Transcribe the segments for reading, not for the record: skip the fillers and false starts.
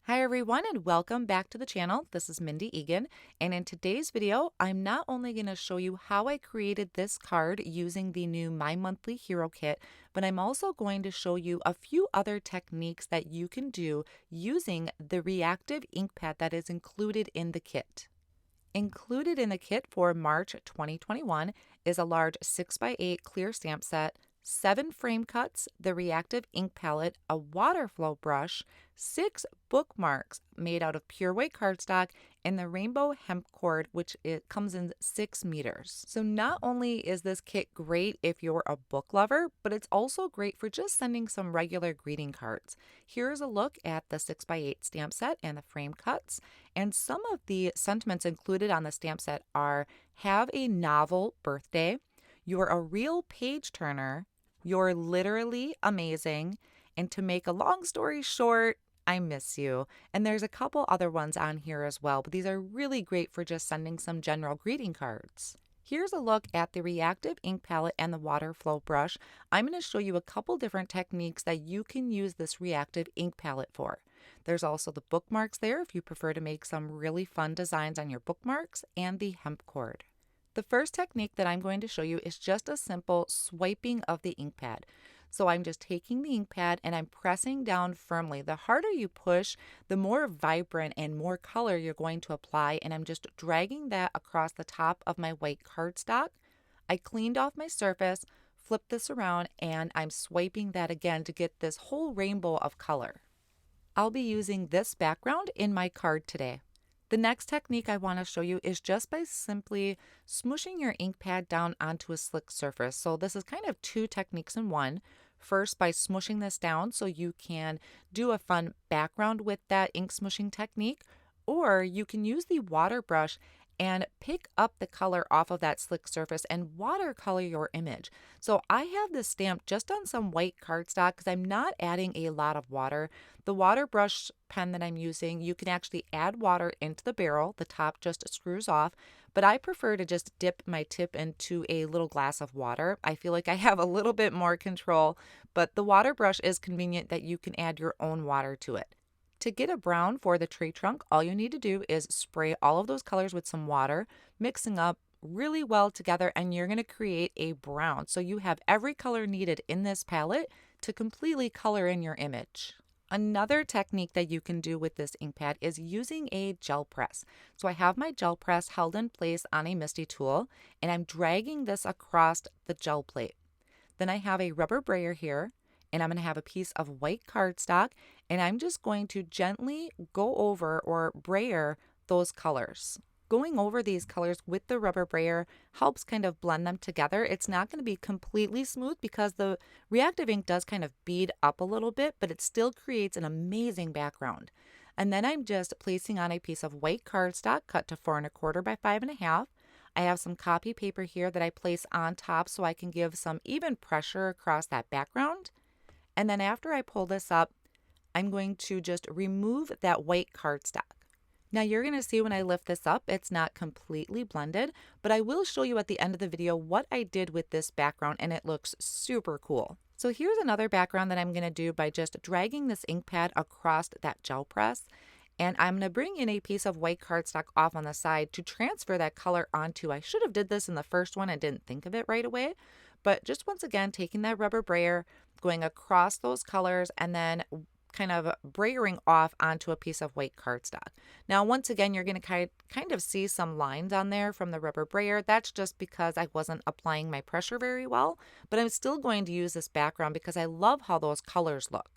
Hi everyone and welcome back to the channel. This is Mindy Eggen, and in today's video I'm not only going to show you how I created this card using the new My Monthly Hero Kit, but I'm also going to show you a few other techniques that you can do using the reactive ink pad that is included in the kit. Included in the kit for March 2021 is a large 6x8 clear stamp set, 7 frame cuts, the reactive ink palette, a water flow brush, 6 bookmarks made out of pure white cardstock, and the rainbow hemp cord, which it comes in 6 meters. So not only is this kit great if you're a book lover, but it's also great for just sending some regular greeting cards. Here's a look at the 6x8 stamp set and the frame cuts. And some of the sentiments included on the stamp set are: have a novel birthday, you're a real page turner, you're literally amazing, and to make a long story short, I miss you. And there's a couple other ones on here as well, but these are really great for just sending some general greeting cards. Here's a look at the reactive ink palette and the water flow brush. I'm going to show you a couple different techniques that you can use this reactive ink palette for. There's also the bookmarks there if you prefer to make some really fun designs on your bookmarks, and the hemp cord. The first technique that I'm going to show you is just a simple swiping of the ink pad. So I'm just taking the ink pad and I'm pressing down firmly. The harder you push, the more vibrant and more color you're going to apply, and I'm just dragging that across the top of my white cardstock. I cleaned off my surface, flipped this around, and I'm swiping that again to get this whole rainbow of color. I'll be using this background in my card today. The next technique I want to show you is just by simply smooshing your ink pad down onto a slick surface. So this is kind of two techniques in one. First, by smooshing this down so you can do a fun background with that ink smooshing technique, or you can use the water brush and pick up the color off of that slick surface and watercolor your image. So I have this stamped just on some white cardstock because I'm not adding a lot of water. The water brush pen that I'm using, you can actually add water into the barrel. The top just screws off, but I prefer to just dip my tip into a little glass of water. I feel like I have a little bit more control, but the water brush is convenient that you can add your own water to it. To get a brown for the tree trunk, all you need to do is spray all of those colors with some water, mixing up really well together, and you're going to create a brown. So you have every color needed in this palette to completely color in your image. Another technique that you can do with this ink pad is using a gel press. So I have my gel press held in place on a MISTI tool, and I'm dragging this across the gel plate. Then I have a rubber brayer here, and I'm going to have a piece of white cardstock, and I'm just going to gently go over or brayer those colors. Going over these colors with the rubber brayer helps kind of blend them together. It's not going to be completely smooth because the reactive ink does kind of bead up a little bit, but it still creates an amazing background. And then I'm just placing on a piece of white cardstock cut to 4 1/4 by 5 1/2. I have some copy paper here that I place on top so I can give some even pressure across that background. And then after I pull this up, I'm going to just remove that white cardstock. Now you're going to see when I lift this up, it's not completely blended, but I will show you at the end of the video what I did with this background, and it looks super cool. So here's another background that I'm going to do by just dragging this ink pad across that gel press. And I'm going to bring in a piece of white cardstock off on the side to transfer that color onto. I should have did this in the first one and didn't think of it right away. But just once again, taking that rubber brayer, going across those colors, and then kind of brayering off onto a piece of white cardstock. Now, once again, you're going to kind of see some lines on there from the rubber brayer. That's just because I wasn't applying my pressure very well, but I'm still going to use this background because I love how those colors look.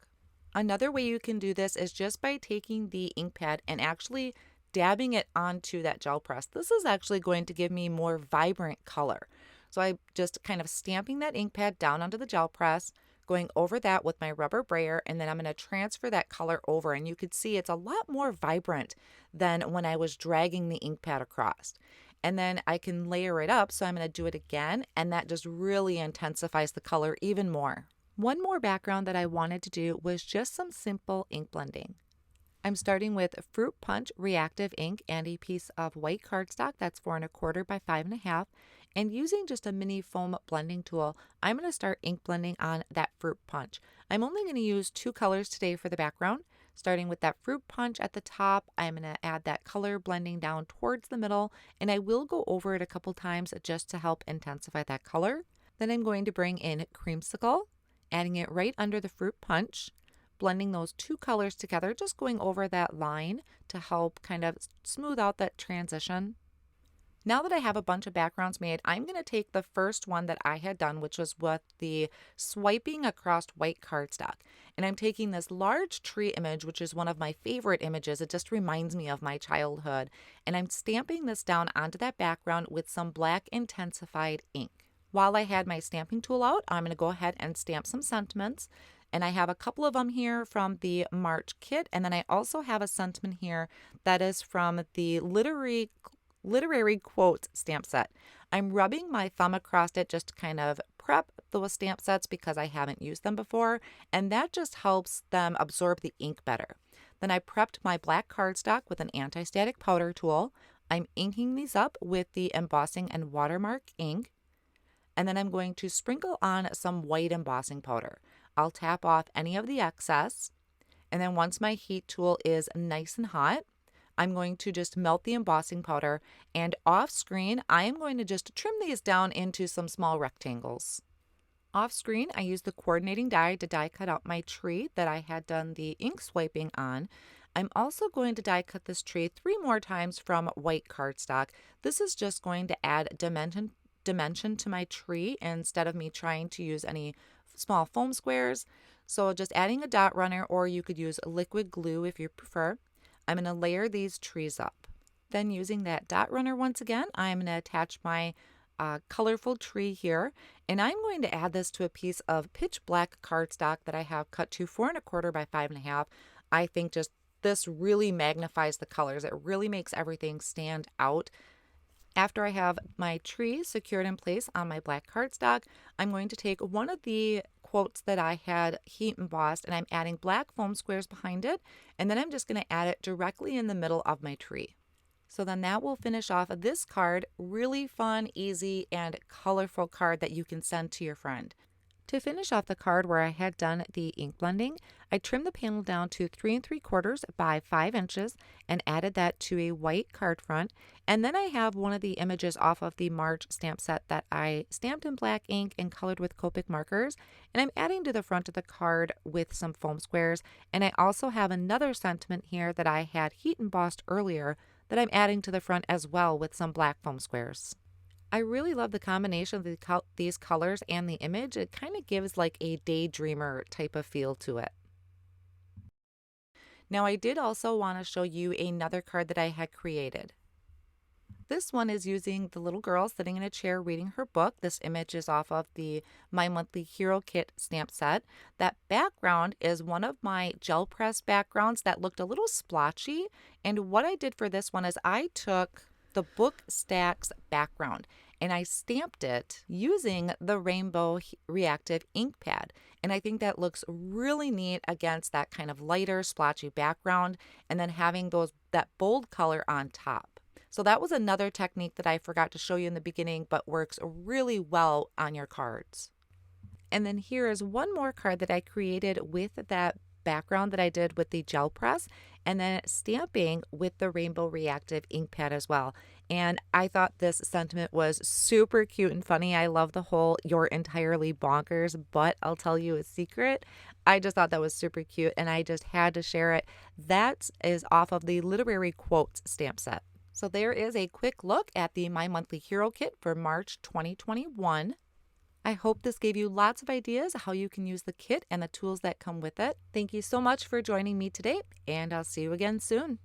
Another way you can do this is just by taking the ink pad and actually dabbing it onto that gel press. This is actually going to give me more vibrant color. So I'm just kind of stamping that ink pad down onto the gel press, going over that with my rubber brayer, and then I'm going to transfer that color over, and you can see it's a lot more vibrant than when I was dragging the ink pad across. And then I can layer it up, so I'm going to do it again, and that just really intensifies the color even more. One more background that I wanted to do was just some simple ink blending. I'm starting with Fruit Punch Reactive ink and a piece of white cardstock that's 4 1/4 by 5 1/2. And using just a mini foam blending tool, I'm going to start ink blending on that Fruit Punch. I'm only going to use 2 colors today for the background. Starting with that fruit punch at the top, I'm going to add that color blending down towards the middle, and I will go over it a couple times just to help intensify that color. Then I'm going to bring in Creamsicle, adding it right under the fruit punch, blending those two colors together, just going over that line to help kind of smooth out that transition. Now that I have a bunch of backgrounds made, I'm going to take the first one that I had done, which was with the swiping across white cardstock. And I'm taking this large tree image, which is one of my favorite images. It just reminds me of my childhood. And I'm stamping this down onto that background with some black Intens-ified ink. While I had my stamping tool out, I'm going to go ahead and stamp some sentiments. And I have a couple of them here from the March kit. And then I also have a sentiment here that is from the literary quotes stamp set. I'm rubbing my thumb across it just to kind of prep those stamp sets because I haven't used them before, and that just helps them absorb the ink better. Then I prepped my black cardstock with an anti-static powder tool. I'm inking these up with the Embossing and Watermark ink, and then I'm going to sprinkle on some white embossing powder. I'll tap off any of the excess, and then once my heat tool is nice and hot, I'm going to just melt the embossing powder, and off screen, I am going to just trim these down into some small rectangles. Off screen, I used the coordinating die to die cut out my tree that I had done the ink swiping on. I'm also going to die cut this tree 3 more times from white cardstock. This is just going to add dimension to my tree instead of me trying to use any small foam squares. So just adding a dot runner, or you could use liquid glue if you prefer. I'm going to layer these trees up. Then using that dot runner once again, I'm going to attach my colorful tree here, and I'm going to add this to a piece of pitch black cardstock that I have cut to 4 1/4 by 5 1/2. I think just this really magnifies the colors. It really makes everything stand out. After I have my tree secured in place on my black cardstock, I'm going to take one of the quotes that I had heat embossed, and I'm adding black foam squares behind it, and then I'm just going to add it directly in the middle of my tree. So then that will finish off this card. Really fun, easy, and colorful card that you can send to your friend. To finish off the card where I had done the ink blending, I trimmed the panel down to 3 3/4 by 5 inches and added that to a white card front. And then I have one of the images off of the March stamp set that I stamped in black ink and colored with Copic markers. And I'm adding to the front of the card with some foam squares. And I also have another sentiment here that I had heat embossed earlier that I'm adding to the front as well with some black foam squares. I really love the combination of these colors and the image. It kind of gives like a daydreamer type of feel to it. Now I did also want to show you another card that I had created. This one is using the little girl sitting in a chair reading her book. This image is off of the My Monthly Hero Kit stamp set. That background is one of my gel press backgrounds that looked a little splotchy. And what I did for this one is I took the book stacks background and I stamped it using the Rainbow Reactive ink pad. And I think that looks really neat against that kind of lighter splotchy background, and then having that bold color on top. So that was another technique that I forgot to show you in the beginning, but works really well on your cards. And then here is one more card that I created with that background that I did with the gel press, and then stamping with the Rainbow Reactive ink pad as well. And I thought this sentiment was super cute and funny. I love the whole "you're entirely bonkers, but I'll tell you a secret." I just thought that was super cute, and I just had to share it. That is off of the Literary Quotes stamp set. So there is a quick look at the My Monthly Hero Kit for March 2021. I hope this gave you lots of ideas how you can use the kit and the tools that come with it. Thank you so much for joining me today, and I'll see you again soon.